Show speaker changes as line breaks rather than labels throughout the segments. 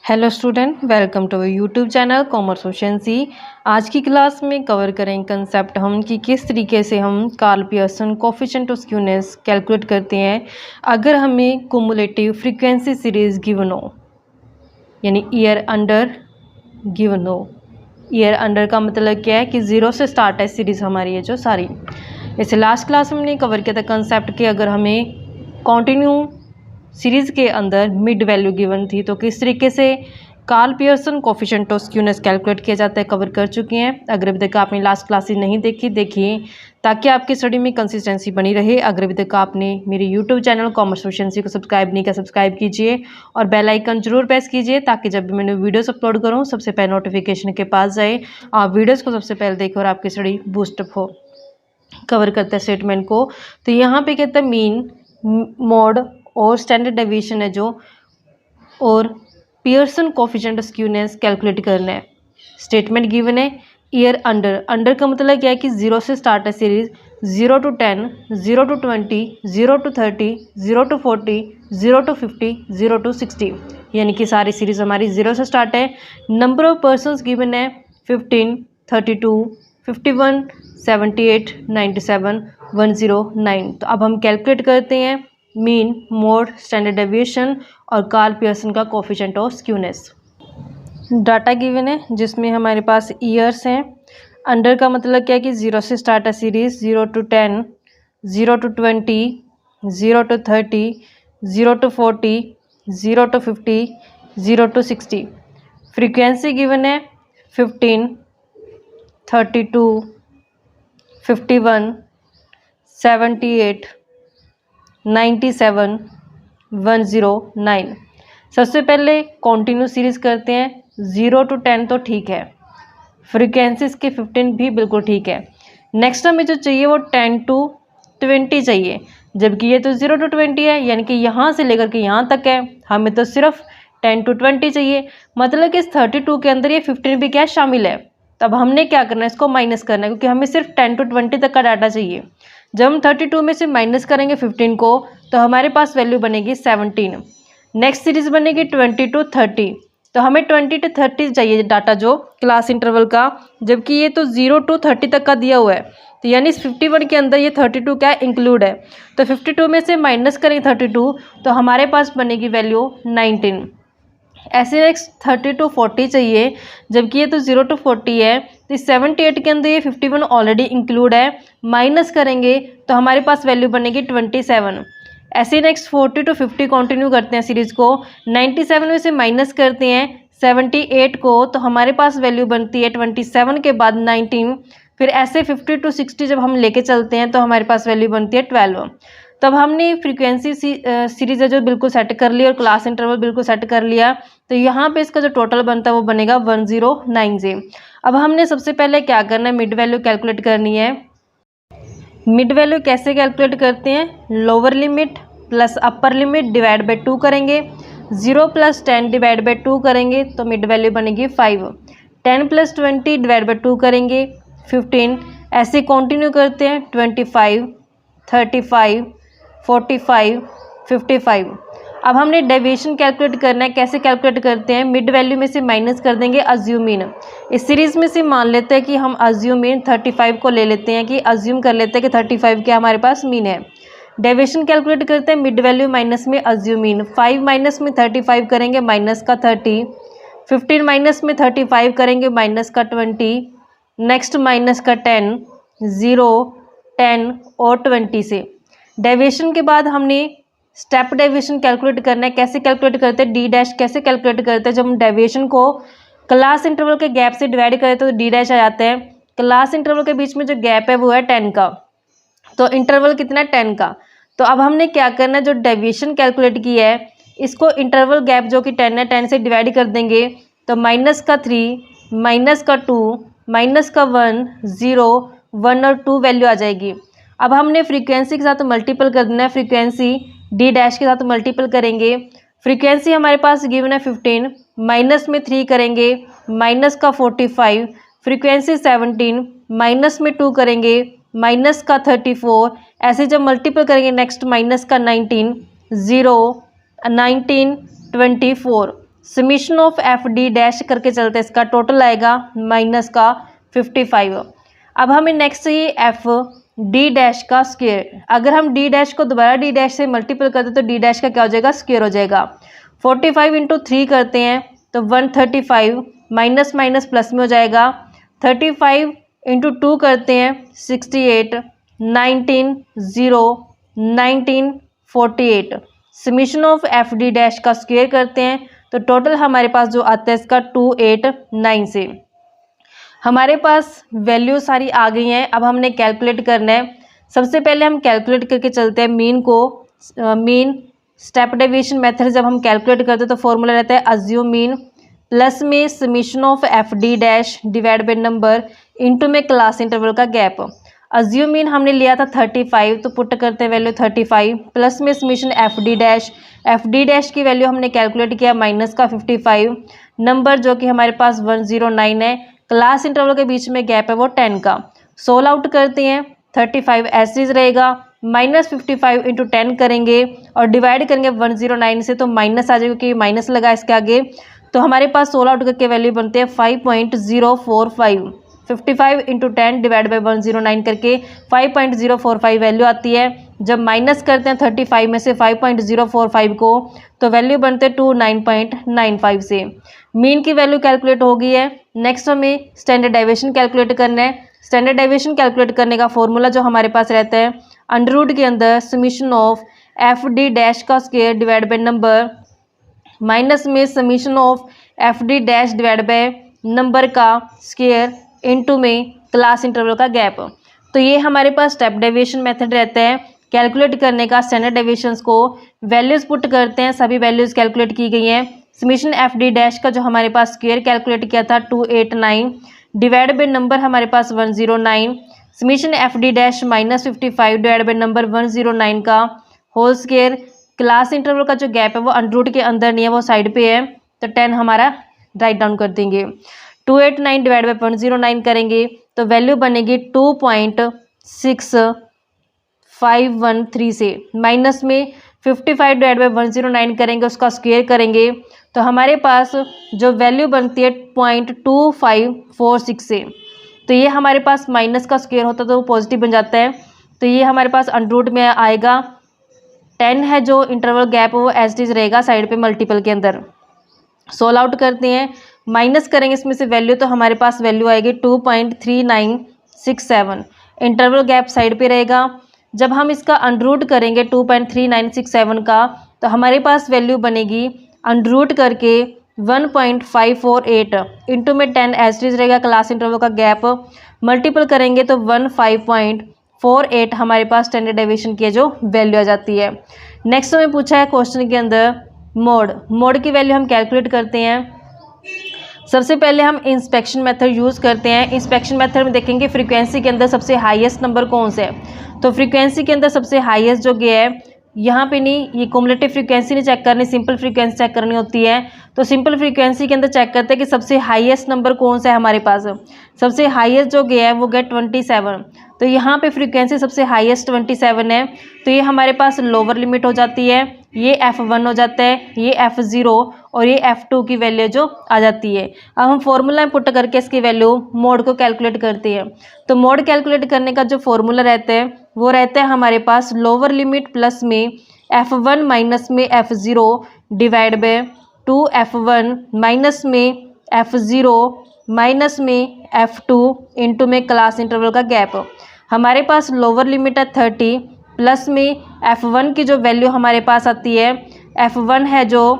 Hello student, welcome to YouTube channel commerce ocean C. आज की class में cover करें कंसेप्ट हम कि किस तरीके से हम Karl Pearson coefficient of skewness calculate करते हैं अगर हमें कुमुलेटिव फ्रीक्वेंसी सीरीज गिवन हो, यानी ईयर अंडर गिवन हो। ईयर अंडर का मतलब क्या है कि ज़ीरो से स्टार्ट है सीरीज़ हमारी है जो सारी। जैसे लास्ट क्लास में हमने कवर किया था कंसेप्ट कि अगर हमें कॉन्टिन्यू सीरीज़ के अंदर मिड वैल्यू गिवन थी तो किस तरीके से Karl Pearson coefficient of skewness calculate किया जाता है, तक कर चुके हैं। अगर अभी तक आपने लास्ट क्लासेस नहीं देखी, देखिए ताकि आपकी स्टडी में कंसिस्टेंसी बनी रहे। अगर अभी तक आपने मेरे यूट्यूब चैनल कॉमर्स ओशन सी को सब्सक्राइब नहीं किया, सब्सक्राइब कीजिए और बेल आइकन जरूर प्रेस कीजिए ताकि जब भी मैंने वीडियोस अपलोड करूँ सबसे पहले नोटिफिकेशन के पास जाए, आप वीडियोज़ को सबसे पहले देखें और आपकी स्टडी बूस्टअप हो। कवर करता है स्टेटमेंट को, तो यहाँ पे कहता है मीन, मोड और स्टैंडर्ड डेविएशन है जो, और पियर्सन कोफिशिएंट स्क्यूनेस कैलकुलेट करना है। स्टेटमेंट गिवन है ईयर अंडर। अंडर का मतलब क्या है कि जीरो से स्टार्ट है series, 0 to 10, 0 to 20, 0 to 30, 0 to 40, 0 to 50, 0 to 60, यानी कि सारी सीरीज हमारी जीरो से स्टार्ट है। नंबर ऑफ पर्सनस गिवन है 15, 32, 51, 78, 97, 109। तो अब हम कैलकुलेट करते हैं मीन, मोड, स्टैंडर्ड डेविएशन और कार्ल पियर्सन का coefficient of skewness. Data given है जिसमें हमारे पास ईयर्स हैं। अंडर का मतलब क्या है कि ज़ीरो से स्टार्ट है series, 0 to 10, 0 to 20, 0 to 30, 0 to 40, 0 to 50, 0 to 60। Frequency given है 15, 32, 51, 78, 97, 109। सबसे पहले कॉन्टिन्यू सीरीज़ करते हैं। 0 to 10 तो ठीक है, फ्रीक्वेंसीज के 15 भी बिल्कुल ठीक है। नेक्स्ट हमें जो चाहिए वो 10 to 20 चाहिए, जबकि ये तो 0 to 20 है, यानी कि यहाँ से लेकर के यहाँ तक है। हमें तो सिर्फ 10 to 20 चाहिए, मतलब कि इस 32 के अंदर ये 15 भी क्या शामिल है। तब हमने क्या करना है, इसको माइनस करना है, क्योंकि हमें सिर्फ 10 to 20 तक का डाटा चाहिए। जब हम 32 में से माइनस करेंगे 15 को तो हमारे पास वैल्यू बनेगी 17। नेक्स्ट सीरीज बनेगी 20 to 30, तो हमें 20 to 30 चाहिए डाटा जो क्लास इंटरवल का, जबकि ये तो 0 to 30 तक का दिया हुआ है। तो यानी इस 51 के अंदर ये 32 क्या इंक्लूड है। तो 52 में से माइनस करेंगे 32 तो हमारे पास बनेगी वैल्यू 19। ऐसे नेक्स्ट 30 to 40 चाहिए, जबकि ये तो 0 to 40 है। तो इस 78 के अंदर ये 51 ऑलरेडी इंक्लूड है, माइनस करेंगे तो हमारे पास वैल्यू बनेगी 27। ऐसे नेक्स्ट 40 to 50 कंटिन्यू करते हैं सीरीज़ को। 97 में से माइनस करते हैं 78 को तो हमारे पास वैल्यू बनती है 27 के बाद 19। फिर ऐसे 50 to 60 जब हम लेके चलते हैं तो हमारे पास वैल्यू बनती है 12। तब हमने फ्रीक्वेंसी सीरीज़ है जो बिल्कुल सेट कर लिया और क्लास इंटरवल बिल्कुल सेट कर लिया, तो यहाँ पे इसका जो टोटल बनता है वो बनेगा 109 जे। अब हमने सबसे पहले क्या करना है, मिड वैल्यू कैलकुलेट करनी है। मिड वैल्यू कैसे कैलकुलेट करते हैं, lower limit plus upper limit divide by 2 करेंगे। 0 + 10 डिवाइड बाई 2 करेंगे तो मिड वैल्यू बनेगी 5। 10 + 20 डिवाइड बाई 2 करेंगे 15। ऐसे कंटिन्यू करते हैं 25, 35, 45, 55। अब हमने डेविएशन कैलकुलेट करना है। कैसे कैलकुलेट करते हैं, मिड वैल्यू में से माइनस कर देंगे अज्यूम मीन। इस सीरीज़ में से मान लेते हैं कि हम अज्यूम मीन 35 को ले लेते हैं, कि अज्यूम कर लेते हैं कि 35 क्या हमारे पास मीन है। डेविएशन कैलकुलेट करते हैं, मिड वैल्यू माइनस में अज्यूम मीन। 5 माइनस में 35 करेंगे माइनस का 30, 15 माइनस में 35 करेंगे माइनस का 20, नेक्स्ट माइनस का 10, 0, 10 और 20 से। डेविएशन के बाद हमने स्टेप डेविएशन कैलकुलेट करना है। कैसे कैलकुलेट करते हैं, डी डैश कैसे कैलकुलेट करते हैं, जब हम डेविएशन को क्लास इंटरवल के गैप से डिवाइड करें तो डी डैश आ जाते हैं। क्लास इंटरवल के बीच में जो गैप है वो है 10 का, तो इंटरवल कितना है 10 का। तो अब हमने क्या करना है, जो डेविएशन कैलकुलेट की है इसको इंटरवल गैप जो कि 10 है 10 से डिवाइड कर देंगे, तो माइनस का 3, माइनस का 2, माइनस का 1, 0, 1 और 2 वैल्यू आ जाएगी। अब हमने फ्रीक्वेंसी के साथ मल्टीपल कर देना है। फ्रीक्वेंसी डी डैश के साथ मल्टीपल करेंगे। फ्रीक्वेंसी हमारे पास गिवन है 15, माइनस में 3 करेंगे माइनस का 45, फ्रीक्वेंसी 17, माइनस में 2 करेंगे माइनस का 34। ऐसे जब मल्टीपल करेंगे नेक्स्ट माइनस का 19, 0, 19, 24। Summation of F D dash करके चलते हैं, इसका टोटल आएगा माइनस का 55। अब हमें नेक्स्ट चाहिए एफ डी डैश का स्क्वायर। अगर हम डी डैश को दोबारा डी डैश से मल्टीपल करते तो डी डैश का क्या हो जाएगा, स्क्वायर हो जाएगा। 45 इंटू 3 करते हैं तो 135, माइनस माइनस प्लस में हो जाएगा। 35 इंटू 2 करते हैं 68, 19 0 19 48। Summation of F D dash का स्क्वायर करते हैं तो टोटल हमारे पास जो आता है इसका 289 से। हमारे पास वैल्यू सारी आ गई हैं। अब हमने कैलकुलेट करना है। सबसे पहले हम कैलकुलेट करके चलते हैं मीन को। मीन स्टेप डेविएशन मेथड जब हम कैलकुलेट करते हैं तो फॉर्मूला रहता है अज्यूम मीन प्लस में summation of F D dash divide by number into में क्लास इंटरवल का गैप। अज्यूम मीन हमने लिया था 35, तो पुट करते हैं वैल्यू 35 प्लस में समीशन एफ डी डैश की वैल्यू हमने कैलकुलेट किया माइनस का 55, नंबर जो कि हमारे पास 109 है। क्लास इंटरवल के बीच में गैप है वो 10 का। सोल्व आउट करते हैं 35 एसिज रहेगा, माइनस 55 इंटू 10 करेंगे और डिवाइड करेंगे 109 से तो माइनस आ जाएगा क्योंकि माइनस लगा इसके आगे। तो हमारे पास सोल्व आउट करके वैल्यू बनते हैं 5.045। 55 इंटू 10 डिवाइड बाई 109 करके 5.045 वैल्यू आती है। जब माइनस करते हैं 35 में से 5.045 को तो वैल्यू बनते हैं 29.95 से। मीन की वैल्यू कैलकुलेट हो गई है। नेक्स्ट हमें स्टैंडर्ड डेविएशन कैलकुलेट करना है। स्टैंडर्ड डेविएशन कैलकुलेट करने का फॉर्मूला जो हमारे पास रहता है अंडर रूट के अंदर summation of F D dash का square divide by number minus में summation of F D dash divide by number का स्क्वायर इनटू में क्लास इंटरवल का गैप। तो ये हमारे पास स्टेप डेविएशन मेथड रहता है कैलकुलेट करने का। स्टैंडर्ड डेविएशंस को वैल्यूज़ पुट करते हैं, सभी वैल्यूज़ कैलकुलेट की गई हैं। समीशन एफ डी डैश का जो हमारे पास स्क्वायर कैलकुलेट किया था 289 डिवाइड बाई नंबर हमारे पास 109। Summation F D dash minus 55 divide by number 109 का होल स्क्वायर। क्लास इंटरवल का जो गैप है वो अंडर रूट के अंदर नहीं है, वो साइड पे है, तो 10 हमारा राइट डाउन कर देंगे। 289 डिवाइड बाई 109 करेंगे तो वैल्यू बनेगी 2.6513 से। माइनस में 55 डिवाइड बाई 109 करेंगे, उसका स्क्वायर करेंगे तो हमारे पास जो वैल्यू बनती है 0.2546 से। तो ये हमारे पास माइनस का स्क्वायर होता है तो वो पॉजिटिव बन जाता है, तो ये हमारे पास अंडर रूट में आएगा। 10 है जो इंटरवल गैप वो एज इट इज रहेगा साइड पे मल्टीपल के अंदर। सोल्व आउट करते हैं, माइनस करेंगे इसमें से वैल्यू तो हमारे पास वैल्यू आएगी 2.3967। इंटरवल गैप साइड पे रहेगा। जब हम इसका अंडर रूट करेंगे 2.3967 का तो हमारे पास वैल्यू बनेगी अंडर रूट करके 1.548 इंटू में 10 एज इट इज रहेगा क्लास इंटरवल का गैप, मल्टीपल करेंगे तो 15.48 हमारे पास स्टैंडर्ड डेविएशन की जो वैल्यू आ जाती है। नेक्स्ट हमें पूछा है क्वेश्चन के अंदर मोड की वैल्यू हम कैलकुलेट करते हैं। सबसे पहले हम इंस्पेक्शन मेथड यूज़ करते हैं। इंस्पेक्शन मेथड में देखेंगे फ्रीक्वेंसी के अंदर सबसे हाईएस्ट नंबर कौन से है। तो फ्रीक्वेंसी के अंदर सबसे हाईएस्ट जो गया है यहाँ पे नहीं, ये कुमुलेटिव फ्रीक्वेंसी नहीं चेक करनी, सिंपल फ्रीक्वेंसी चेक करनी होती है। तो सिंपल फ्रीक्वेंसी के अंदर चेक करते हैं कि सबसे हाईएस्ट नंबर कौन सा है हमारे पास। सबसे हाईएस्ट जो गया है वो गया 27। तो यहाँ पे फ्रीक्वेंसी सबसे हाईएस्ट 27 है, तो ये हमारे पास लोअर लिमिट हो जाती है। ये F1 हो जाता है, ये F0 और ये F2 की वैल्यू जो आ जाती है। अब हम फॉर्मूला में पुट करके इसकी वैल्यू मोड को कैलकुलेट करते हैं। तो मोड कैलकुलेट करने का जो फॉर्मूला रहता है वो रहता है हमारे पास लोअर लिमिट प्लस में F1 माइनस में F0 divide by 2F1 minus में F0 माइनस में F2 इंटू में क्लास इंटरवल का गैप। हमारे पास लोअर लिमिट है 30 प्लस में F1 की जो वैल्यू हमारे पास आती है F1 है जो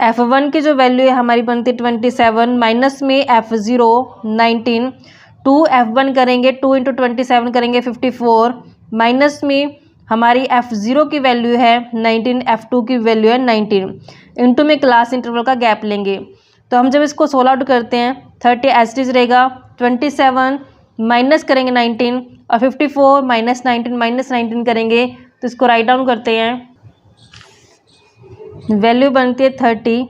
F1 की जो वैल्यू है हमारी बनती है 27 माइनस में F0 19। 2F1 करेंगे 2 इंटू 27 करेंगे 54 माइनस में हमारी F0 की वैल्यू है 19, F2 की वैल्यू है 19 इंटू में क्लास इंटरवल का गैप लेंगे। तो हम जब इसको सोल्व आउट करते हैं 30 एज इट इज रहेगा, 27 माइनस करेंगे 19 और 54 माइनस 19 करेंगे तो इसको राइट डाउन करते हैं। वैल्यू बनती है 30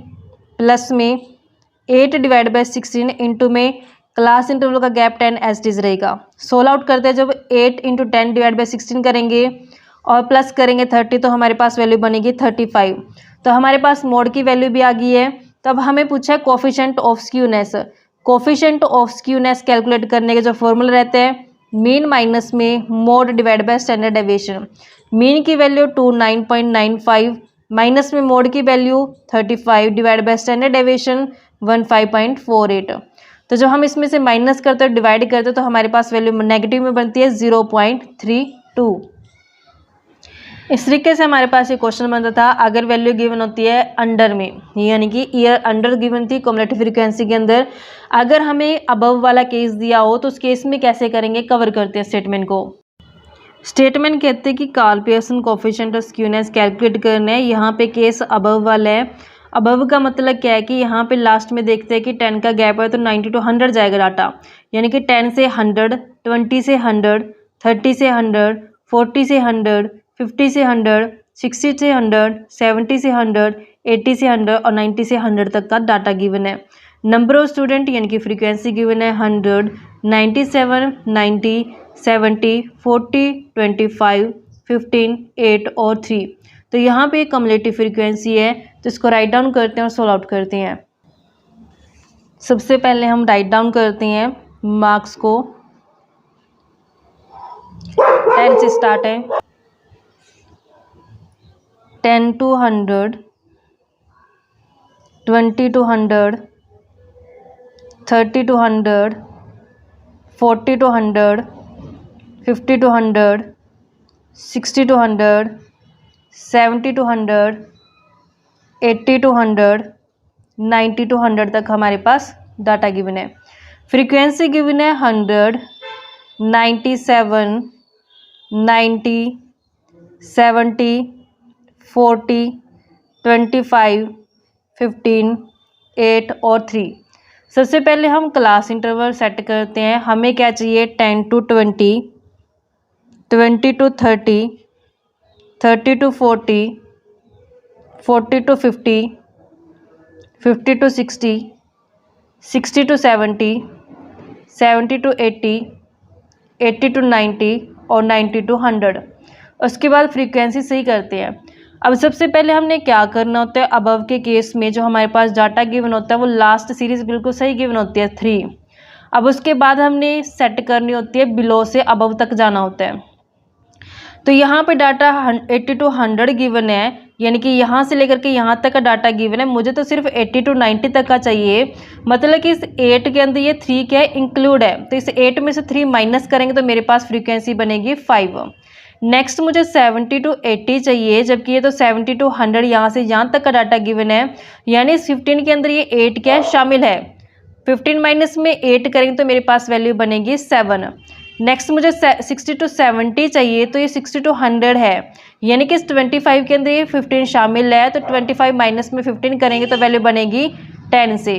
प्लस में 8 डिवाइड बाई 16 इंटू में क्लास इंटरवल का गैप 10 एज इट इज रहेगा। सोल्व आउट करते हैं जब 8 इंटू 10 डिवाइड बाई 16 करेंगे और प्लस करेंगे 30 तो हमारे पास वैल्यू बनेगी 35। तो हमारे पास मोड की वैल्यू भी आ गई है। तो अब हमें पूछा है coefficient of skewness. Coefficient of skewness calculate करने के जो फॉर्मूला रहते हैं, मीन माइनस में mode divide by standard deviation. Mean की वैल्यू 29.95 माइनस में मोड की value 35 divide by standard deviation 15.48। तो जब हम इसमें से माइनस करते हैं डिवाइड करते हैं तो हमारे पास वैल्यू नेगेटिव में बनती है 0.32। इस तरीके से हमारे पास ये क्वेश्चन बनता था अगर वैल्यू गिवन होती है अंडर में, यानी कि ईयर अंडर गिवन थी कम्युलेटिव फ्रीक्वेंसी के अंदर, अगर हमें अबव वाला केस दिया हो तो उस केस में कैसे करेंगे, कवर करते हैं स्टेटमेंट को। स्टेटमेंट कहते हैं कि Karl Pearson coefficient of skewness calculate करना है। यहाँ पे केस अबव वाला है। अबव का मतलब क्या है कि यहाँ पे लास्ट में देखते हैं कि 10 का गैप है तो 90 to 100 जाएगा डाटा, यानी कि 10 से 100, 20 से 100, 30 से 100, 40 से 100, 50 से 100, 60 से 100, 70 से 100, 80 से 100 और 90 से 100 तक का डाटा गिवन है। नंबर ऑफ स्टूडेंट यानी कि फ्रीक्वेंसी गिवन है 100, 97, 90, 70, 40, 25, 15, 8 और 3। तो यहाँ पे कम्युलेटिव फ्रीक्वेंसी है, तो इसको राइट डाउन करते हैं और सोल्व आउट करते हैं। सबसे पहले हम राइट डाउन करते हैं मार्क्स को। 10 से स्टार्ट है, 10 to 100, 20 to 100, 30 to 100, 40 to 100, 50 to 100, 60 to 100, 70 to 100, 80 to 100, 90 to 100 तक हमारे पास डाटा गिवन है। फ्रीक्वेंसी गिवन है 100, 97, 90, 70, 40, 25, 15, 8 और 3। सबसे पहले हम क्लास इंटरवल सेट करते हैं। हमें क्या चाहिए, 10 to 20, 20 to 30, 30 to 40, 40 to 50, 50 to 60, 60 to 70, 70 to 80, 80 to 90 और 90 to 100। उसके बाद फ्रीक्वेंसी सही करते हैं। अब सबसे पहले हमने क्या करना होता है, अबव के केस में जो हमारे पास डाटा गिवन होता है वो लास्ट सीरीज बिल्कुल सही गिवन होती है 3। अब उसके बाद हमने सेट करनी होती है बिलो से अबव तक जाना होता है। तो यहाँ पे डाटा 80 to 100 गिवन है, यानी कि यहाँ से लेकर के यहाँ तक का डाटा गिवन है। मुझे तो सिर्फ 80 to 90 तक का चाहिए, मतलब कि इस 8 के अंदर ये 3 क्या है, इंक्लूड है। तो इस 8 में से 3 माइनस करेंगे तो मेरे पास फ्रीक्वेंसी बनेगी 5। नेक्स्ट मुझे 70 to 80 चाहिए, जबकि ये तो 70 to 100 यहाँ से यहाँ तक का डाटा गिवन है, यानी इस 15 के अंदर ये 8 क्या है, शामिल है। 15 माइनस में 8 करेंगे तो मेरे पास वैल्यू बनेगी 7। नेक्स्ट मुझे 60 to 70 चाहिए, तो ये 60 to 100 है, यानी कि इस 25 के अंदर ये 15 शामिल है। तो 25 माइनस में 15 करेंगे तो वैल्यू बनेगी 10 से।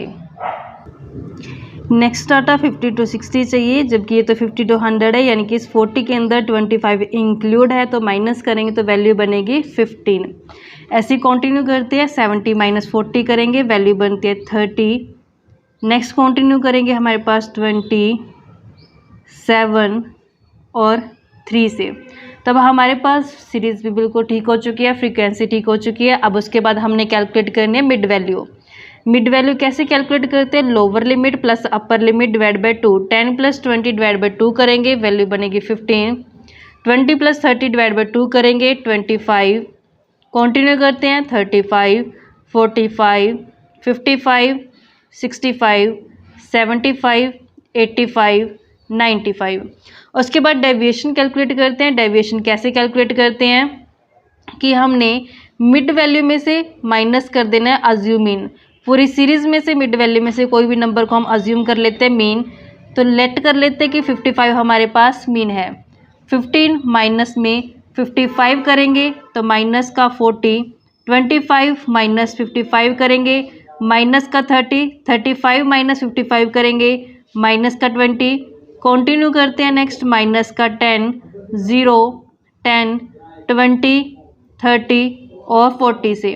नेक्स्ट डाटा 50 to 60 चाहिए, जबकि ये तो 50 to 100 है, यानी कि इस 40 के अंदर 25 इंक्लूड है, तो माइनस करेंगे तो वैल्यू बनेगी 15। ऐसे कंटिन्यू करते हैं, 70 माइनस 40 करेंगे, वैल्यू बनती है 30। नेक्स्ट कंटिन्यू करेंगे हमारे पास 20, 7 और 3 से। तब हमारे पास सीरीज़ भी बिल्कुल ठीक हो चुकी है, फ्रीक्वेंसी ठीक हो चुकी है। अब उसके बाद हमने कैलकुलेट करनी है मिड वैल्यू। मिड वैल्यू कैसे कैलकुलेट करते हैं, lower limit plus upper limit divide by 2। 10 + 20 divide by 2 करेंगे, वैल्यू बनेगी 15। 20 + 30 डिवाइड बाय 2 करेंगे, 25। कंटिन्यू करते हैं, 35, 45, 55, 65, 75, 85, 95। उसके बाद डेविएशन कैलकुलेट करते हैं। डेविएशन कैसे कैलकुलेट करते हैं कि हमने मिड वैल्यू में से माइनस कर देना है अज्यूम मीन। पूरी सीरीज़ में से मिड वैल्यू में से कोई भी नंबर को हम अज्यूम कर लेते हैं मीन, तो लेट कर लेते हैं कि 55 हमारे पास मीन है। 15 माइनस में 55 करेंगे तो माइनस का 40, 25 माइनस 55 करेंगे, माइनस का 30, 35 माइनस 55 करेंगे, माइनस का 20। कंटिन्यू करते हैं, नेक्स्ट माइनस का 10, 0, 10, 20, 30 और 40 से।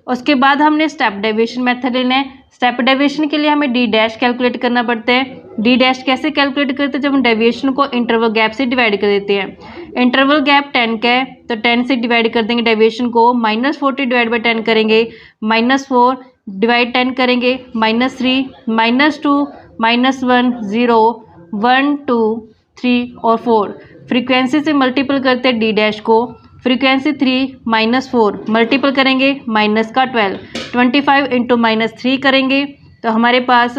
उसके बाद हमने स्टेप डेविएशन मेथड लेना है। स्टेप डेविएशन के लिए हमें डी डैश कैलकुलेट करना पड़ता है। डी डैश कैसे कैलकुलेट करते हैं, जब हम डेविएशन को इंटरवल गैप से डिवाइड कर देते हैं। इंटरवल गैप 10 का है तो 10 से डिवाइड कर देंगे डेविएशन को, -40 डिवाइड बाई 10 करेंगे, -4 डिवाइड 10 करेंगे, -3 -2 -1 0 1 2 3 और 4। फ्रीक्वेंसी से मल्टीपल करते हैं डी डैश को, फ्रीक्वेंसी 3 -4 मल्टीपल करेंगे माइनस का 12, 25 इंटू -3 करेंगे तो हमारे पास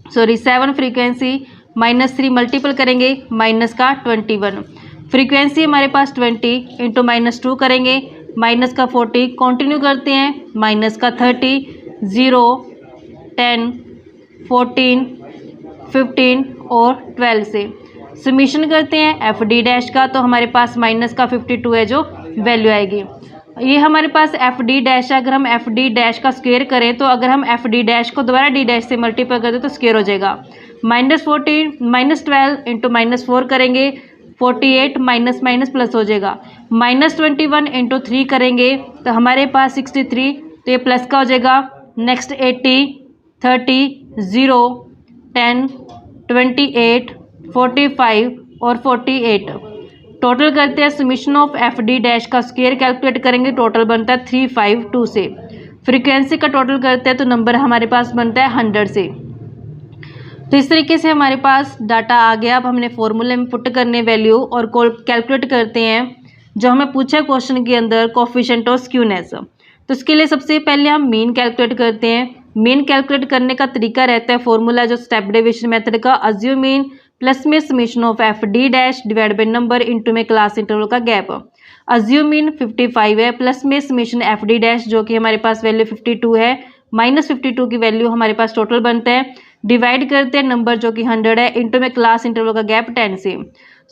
7 फ्रीक्वेंसी -3 मल्टीपल करेंगे माइनस का 21, फ्रीक्वेंसी हमारे पास 20 इंटू -2 करेंगे माइनस का 40, कंटिन्यू करते हैं माइनस का 30, 0 10 14 15 और 12 से समीशन करते हैं एफ डी डैश का, तो हमारे पास माइनस का 52 है जो वैल्यू आएगी। ये हमारे पास एफ डी डैश है, अगर हम एफ डी डैश का स्क्वायर करें तो अगर हम एफ डी डैश को दोबारा डी डैश से मल्टीप्लाई कर दें तो स्क्वायर हो जाएगा। -14 -12 इंटू -4 करेंगे 48 माइनस माइनस प्लस हो जाएगा, -21 इंटू 3 करेंगे तो हमारे पास 63, तो ये प्लस का हो जाएगा। नेक्स्ट 80 30 0 10 28 45 और 48 टोटल करते हैं। Summation of F D dash का स्क्वायर कैलकुलेट करेंगे, टोटल बनता है 352 से। फ्रीक्वेंसी का टोटल करते हैं तो नंबर हमारे पास बनता है 100 से। तो इस तरीके से हमारे पास डाटा आ गया। अब हमने फॉर्मूले में पुट करने वैल्यू और कैलकुलेट करते हैं जो हमें पूछा क्वेश्चन के अंदर कोफिशिएंट ऑफ स्क्यूनेस। तो इसके लिए सबसे पहले हम मीन कैलकुलेट करते हैं। मीन कैलकुलेट करने का तरीका रहता है फॉर्मूला जो स्टेप डेविएशन मेथड का, अज्यूम मीन प्लस में summation of F D dash divide by number into में क्लास इंटरवल का गैप। अज्यूम मीन 55 है, प्लस में समीशन एफ डी डैश जो कि हमारे पास वैल्यू 52 है, -52 की वैल्यू हमारे पास टोटल बनता है। डिवाइड करते हैं नंबर जो कि 100 है इंटू में क्लास इंटरवल का गैप 10 से।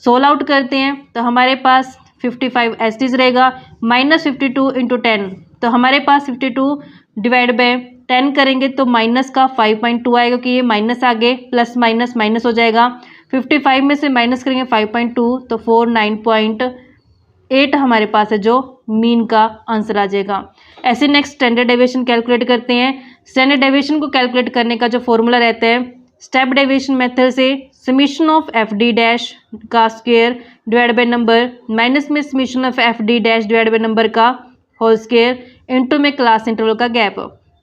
सोल आउट करते हैं तो हमारे पास 55 एसटीज रहेगा, -52 इंटू 10 तो हमारे पास 52 डिवाइड बाई 10 करेंगे तो माइनस का 5.2 आएगा क्योंकि ये माइनस आगे प्लस माइनस माइनस हो जाएगा। 55 में से माइनस करेंगे 5.2 तो 49.8 हमारे पास है जो मीन का आंसर आ जाएगा। ऐसे नेक्स्ट स्टैंडर्ड डेविएशन कैलकुलेट करते हैं। स्टैंडर्ड डेविएशन को कैलकुलेट करने का जो फॉर्मूला रहता है स्टेप डेविएशन मेथड से summation of F D dash का square divide by number minus में summation of F D dash divide by number का होल स्क्वायर इंटू में क्लास इंटरवल का गैप।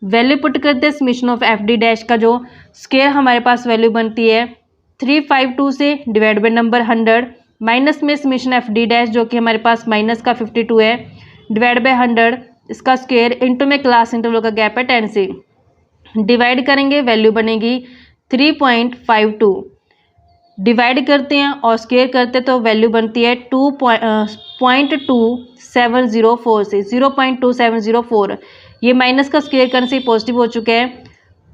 वैल्यू पुट करते हैं summation of F D dash का जो square हमारे पास वैल्यू बनती है 352 से डिवाइड बाई नंबर 100 माइनस में समीशन एफ डी डैश जो कि हमारे पास माइनस का 52 है डिवाइड बाई 100 इसका स्क्वायर इंटू में क्लास इंटरवल का गैप है 10 से। डिवाइड करेंगे वैल्यू बनेगी 3.52, डिवाइड करते हैं और स्क्वायर करते हैं तो वैल्यू बनती है 2.2704 से 0.2704। ये माइनस का स्क्वायर करने से पॉजिटिव हो चुका है,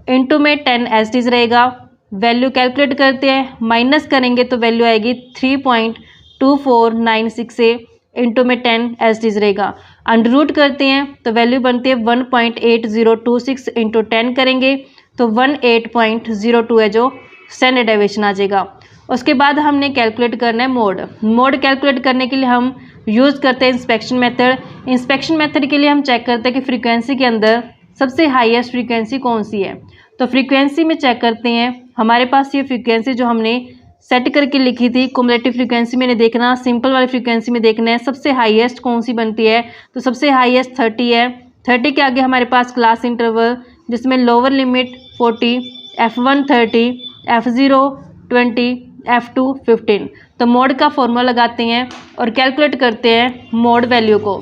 इंटू में 10 एसटीज रहेगा। वैल्यू कैलकुलेट करते हैं, माइनस करेंगे तो वैल्यू आएगी 3.2496 से इंटू में 10 एसटीज रहेगा। अंडर रूट करते हैं तो वैल्यू बनती है 1.8026 इंटू 10 करेंगे तो 18.02 है जो स्टैंडर्ड डेविएशन आ जाएगा। उसके बाद हमने कैलकुलेट करना है मोड। मोड कैलकुलेट करने के लिए हम यूज़ करते हैं इंस्पेक्शन मेथड। इंस्पेक्शन मेथड के लिए हम चेक करते हैं कि फ्रीक्वेंसी के अंदर सबसे हाईएस्ट फ्रीक्वेंसी कौन सी है। तो फ्रीक्वेंसी में चेक करते हैं, हमारे पास ये फ्रीक्वेंसी जो हमने सेट करके लिखी थी कुमुलेटिव फ्रीक्वेंसी में नहीं देखना, सिंपल वाली फ्रीक्वेंसी में देखना है सबसे हाईएस्ट कौन सी बनती है। तो सबसे हाईएस्ट 30 है। 30 के आगे हमारे पास क्लास इंटरवल जिसमें lower limit 40, F1 30, F0 20, F2 15। तो मोड का फॉर्मूला लगाते हैं और कैलकुलेट करते हैं मोड वैल्यू को।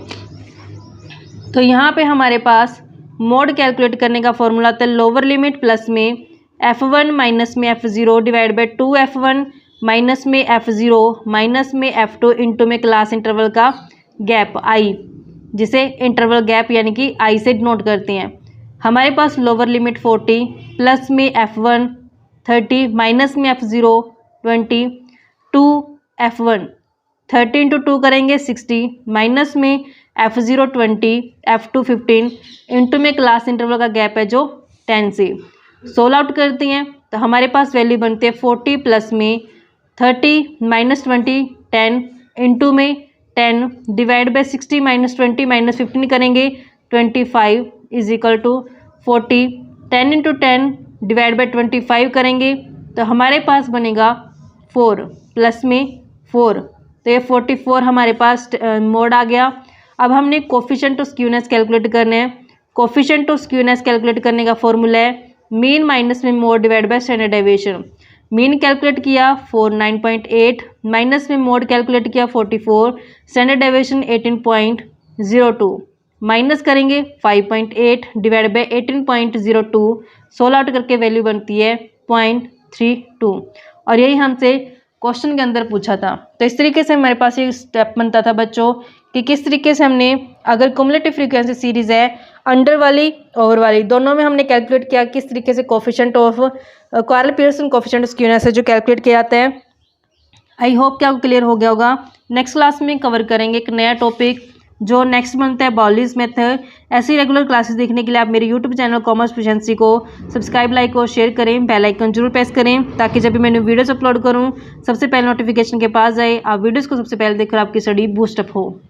तो यहाँ पे हमारे पास मोड कैलकुलेट करने का फॉर्मूला था लोअर लिमिट प्लस में F1 माइनस में F0 divide by 2F1 minus में F0 माइनस में F2 इंटू में क्लास इंटरवल का गैप I, जिसे इंटरवल गैप यानी कि I से नोट करते हैं। हमारे पास लोअर लिमिट 40 प्लस में F1 30 माइनस में F0 20 2F1 30 इंटू 2 करेंगे 60 माइनस में F0 20 F2 15 इंटू में क्लास इंटरवल का गैप है जो 10 से। सोल आउट करते हैं तो हमारे पास वैल्यू बनती है 40 प्लस में 30 माइनस 20 10 इंटू में 10 डिवाइड बाई 60 माइनस 20 माइनस 15 करेंगे 25 is equal to 40। 10 into 10 divide by 25 करेंगे तो हमारे पास बनेगा 4 प्लस में 4 तो ये 44 हमारे पास मोड आ गया। अब हमने कोफिशिएंट ऑफ स्क्यूनेस कैलकुलेट करने हैं। कोफिशिएंट ऑफ स्क्यूनेस कैलकुलेट करने का फॉर्मूला है मीन माइनस में mode divide by standard deviation. Mean calculate किया 49.8, माइनस में मोड कैलकुलेट किया 44, स्टैंडर्ड डेविएशन 18.02, माइनस करेंगे 5.8 डिवाइड बाय 18.02, 16 आउट करके वैल्यू बनती है 0.32। और यही हमसे क्वेश्चन के अंदर पूछा था। तो इस तरीके से हमारे पास एक स्टेप बनता था बच्चों कि किस तरीके से हमने, अगर क्युमुलेटिव फ्रीक्वेंसी सीरीज है अंडर वाली ओवर वाली दोनों में हमने कैलकुलेट किया किस तरीके से coefficient of Karl Pearson coefficient of skewness है जो कैलकुलेट किया जाता है। आई होप कि आपको क्लियर हो गया होगा। नेक्स्ट क्लास में कवर करेंगे एक नया टॉपिक जो नेक्स्ट बनता है बॉलीज मेथड। ऐसी रेगुलर क्लासेस देखने के लिए आप मेरे यूट्यूब चैनल कॉमर्स प्रोficiency को सब्सक्राइब, लाइक और शेयर करें। बेल आइकन जरूर प्रेस करें ताकि जब भी मैं वीडियोस अपलोड करूं सबसे पहले नोटिफिकेशन के पास जाए, आप वीडियोस को सबसे पहले देखकर आपकी स्टडी बूस्टअप हो।